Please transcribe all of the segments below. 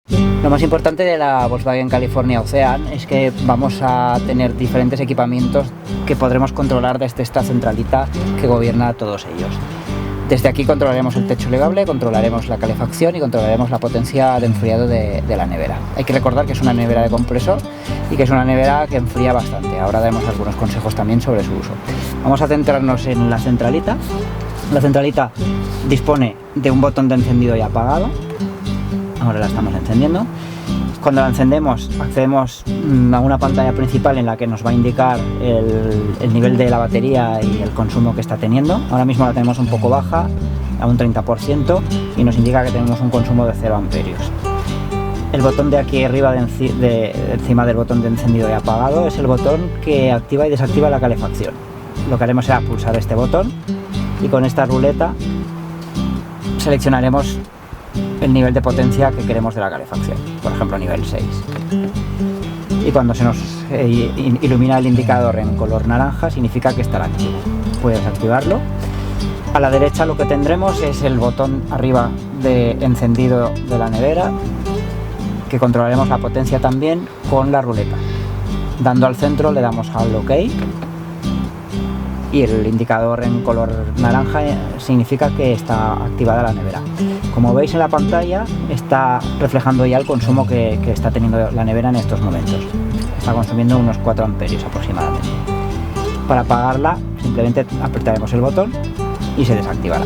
Lo más importante de la Volkswagen California Ocean es que vamos a tener diferentes equipamientos que podremos controlar desde esta centralita que gobierna a todos ellos. Desde aquí controlaremos el techo elevable, controlaremos la calefacción y controlaremos la potencia de enfriado de la nevera. Hay que recordar que es una nevera de compresor y que es una nevera que enfría bastante. Ahora daremos algunos consejos también sobre su uso. Vamos a centrarnos en la centralita. La centralita dispone de un botón de encendido y apagado. Ahora la estamos encendiendo. Cuando la encendemos, accedemos a una pantalla principal en la que nos va a indicar el nivel de la batería y el consumo que está teniendo. Ahora mismo la tenemos un poco baja, a un 30%, y nos indica que tenemos un consumo de 0 amperios. El botón de aquí arriba, encima del botón de encendido y apagado, es el botón que activa y desactiva la calefacción. Lo que haremos será pulsar este botón y con esta ruleta seleccionaremos el nivel de potencia que queremos de la calefacción, por ejemplo nivel 6. Y cuando se nos ilumina el indicador en color naranja, significa que estará activo. Puedes activarlo. A la derecha lo que tendremos es el botón arriba de encendido de la nevera, que controlaremos la potencia también con la ruleta. Dando al centro le damos al OK y el indicador en color naranja significa que está activada la nevera. Como veis en la pantalla, está reflejando ya el consumo que está teniendo la nevera en estos momentos. Está consumiendo unos 4 amperios aproximadamente. Para apagarla, simplemente apretaremos el botón y se desactivará.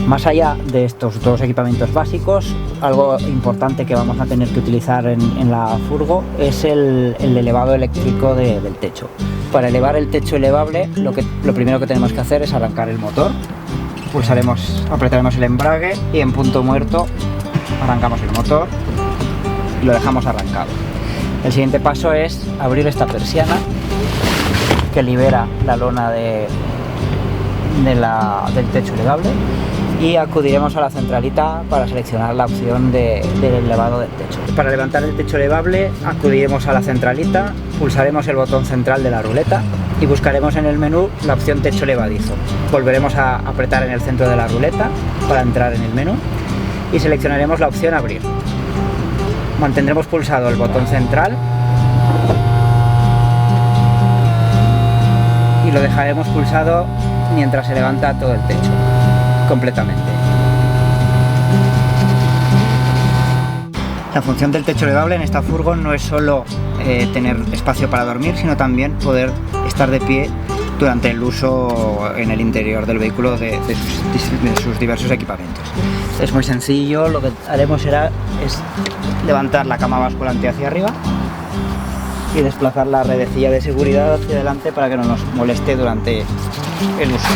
Más allá de estos dos equipamientos básicos, algo importante que vamos a tener que utilizar en la furgo es el elevado eléctrico del techo. Para elevar el techo elevable, lo primero que tenemos que hacer es arrancar el motor. Apretaremos el embrague y en punto muerto arrancamos el motor y lo dejamos arrancado. El siguiente paso es abrir esta persiana que libera la lona del techo elevable y acudiremos a la centralita para seleccionar la opción del elevado del techo. Para levantar el techo elevable acudiremos a la centralita, pulsaremos el botón central de la ruleta y buscaremos en el menú la opción techo elevadizo. Volveremos a apretar en el centro de la ruleta para entrar en el menú y seleccionaremos la opción abrir. Mantendremos pulsado el botón central y lo dejaremos pulsado mientras se levanta todo el techo completamente. La función del techo elevable en esta furgo no es solo tener espacio para dormir, sino también poder estar de pie durante el uso en el interior del vehículo de sus diversos equipamientos. Es muy sencillo, lo que haremos es levantar la cama basculante hacia arriba y desplazar la redecilla de seguridad hacia adelante para que no nos moleste durante el uso.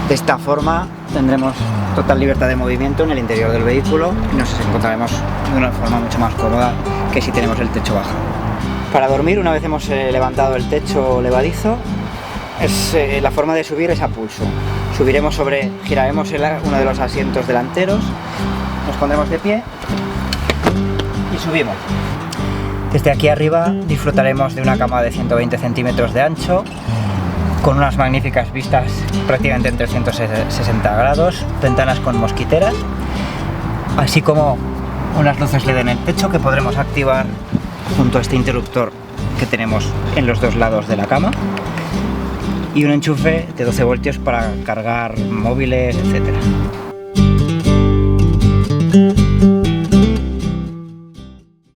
De esta forma tendremos total libertad de movimiento en el interior del vehículo y nos encontraremos de una forma mucho más cómoda que si tenemos el techo bajo. Para dormir, una vez hemos levantado el techo levadizo, la forma de subir es a pulso. Giraremos uno de los asientos delanteros, nos pondremos de pie y subimos. Desde aquí arriba disfrutaremos de una cama de 120 centímetros de ancho, con unas magníficas vistas prácticamente en 360 grados, ventanas con mosquiteras, así como unas luces LED en el techo que podremos activar junto a este interruptor que tenemos en los dos lados de la cama y un enchufe de 12 voltios para cargar móviles, etc.